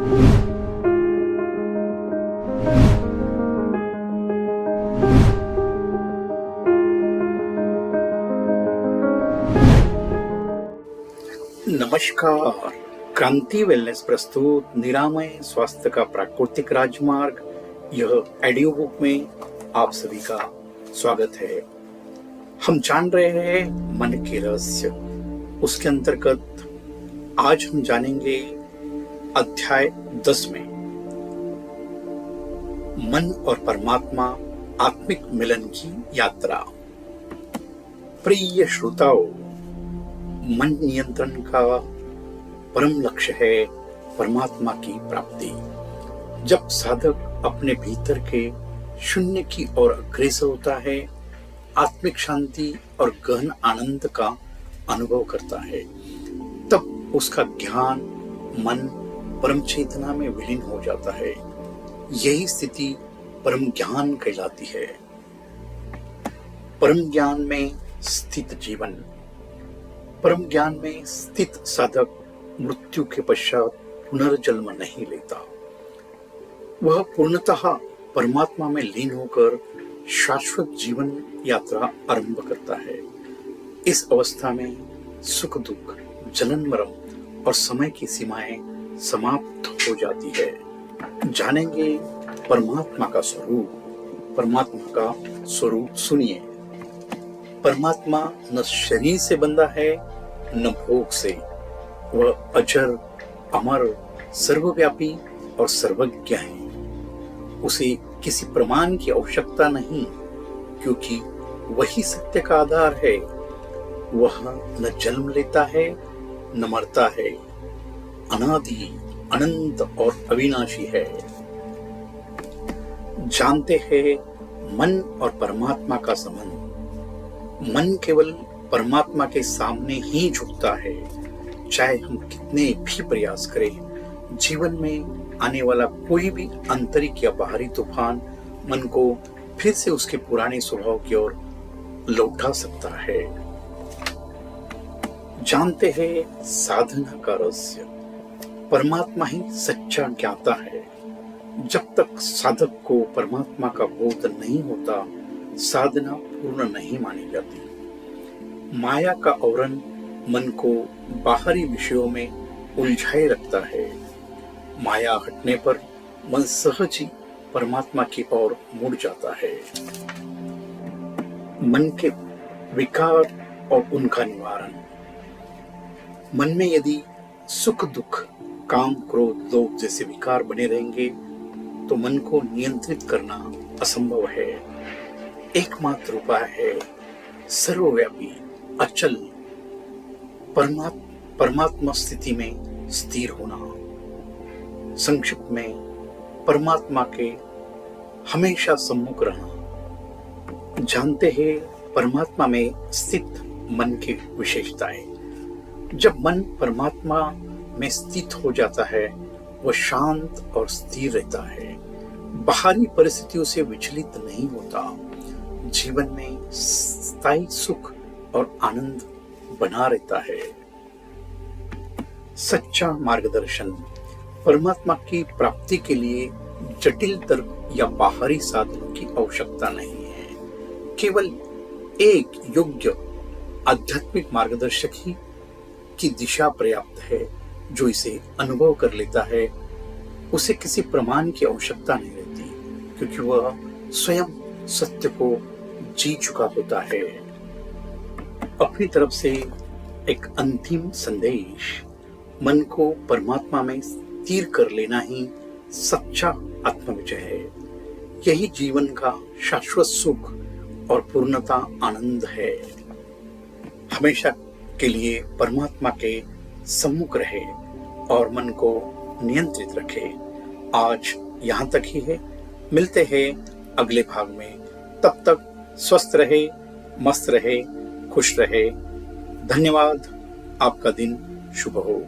नमस्कार। क्रांति वेलनेस प्रस्तुत निरामय स्वास्थ्य का प्राकृतिक राजमार्ग, यह ऑडियो बुक में आप सभी का स्वागत है। हम जान रहे हैं मन के रहस्य। उसके अंतर्गत आज हम जानेंगे अध्याय 10 में मन और परमात्मा आत्मिक मिलन की यात्रा। प्रिय श्रोताओं, मन नियंत्रण का परम लक्ष्य है परमात्मा की प्राप्ति। जब साधक अपने भीतर के शून्य की ओर अग्रसर होता है, आत्मिक शांति और गहन आनंद का अनुभव करता है, तब उसका ध्यान मन परम चेतना में विलीन हो जाता है। यही स्थिति परम ज्ञान कहलाती है। परम ज्ञान में स्थित जीवन। परम ज्ञान में स्थित साधक मृत्यु के पश्चात पुनर्जन्म नहीं लेता। वह पूर्णतः परमात्मा में लीन होकर शाश्वत जीवन यात्रा आरंभ करता है। इस अवस्था में सुख दुख, जन्म मरण और समय की सीमाएं समाप्त हो जाती है। जानेंगे परमात्मा का स्वरूप। परमात्मा का स्वरूप सुनिए। परमात्मा न शरीर से बंधा है न भोग से। वह अजर, अमर, सर्वव्यापी और सर्वज्ञ है। उसे किसी प्रमाण की आवश्यकता नहीं, क्योंकि वही सत्य का आधार है। वह न जन्म लेता है न मरता है, अनादि, अनंत और अविनाशी है। जानते हैं मन और परमात्मा का संबंध। मन केवल परमात्मा के सामने ही झुकता है। चाहे हम कितने भी प्रयास करें, जीवन में आने वाला कोई भी आंतरिक या बाहरी तूफान मन को फिर से उसके पुराने स्वभाव की ओर लौटा सकता है। जानते हैं साधना का रहस्य। परमात्मा ही सच्चा ज्ञाता है। जब तक साधक को परमात्मा का बोध नहीं होता, साधना पूर्ण नहीं मानी जाती। माया का आवरण मन को बाहरी विषयों में उलझाए रखता है। माया हटने पर मन सहज ही परमात्मा की ओर मुड़ जाता है। मन के विकार और उनका निवारण। मन में यदि सुख दुख, काम, क्रोध, लोभ जैसे विकार बने रहेंगे तो मन को नियंत्रित करना असंभव है। एकमात्र उपाय है सर्वव्यापी, अचल परमात्मा स्थिति में स्थिर होना। संक्षिप्त में, परमात्मा के हमेशा सम्मुख रहना। जानते हैं परमात्मा में स्थित मन की विशेषताएं। जब मन परमात्मा में स्थित हो जाता है, वह शांत और स्थिर रहता है। बाहरी परिस्थितियों से विचलित नहीं होता। जीवन में स्थायी सुख और आनंद बना रहता है। सच्चा मार्गदर्शन। परमात्मा की प्राप्ति के लिए जटिल तर्क या बाहरी साधनों की आवश्यकता नहीं है। केवल एक योग्य आध्यात्मिक मार्गदर्शक ही की दिशा पर्याप्त है। जो इसे अनुभव कर लेता है, उसे किसी प्रमाण की आवश्यकता नहीं रहती, क्योंकि वह स्वयं सत्य को जी चुका होता है। अपनी तरफ से एक अंतिम संदेश। मन को परमात्मा में स्थिर कर लेना ही सच्चा आत्मविजय है। यही जीवन का शाश्वत सुख और पूर्णता आनंद है। हमेशा के लिए परमात्मा के सम्मुख रहे और मन को नियंत्रित रखे। आज यहाँ तक ही है। मिलते हैं अगले भाग में। तब तक स्वस्थ रहे, मस्त रहे, खुश रहे। धन्यवाद। आपका दिन शुभ हो।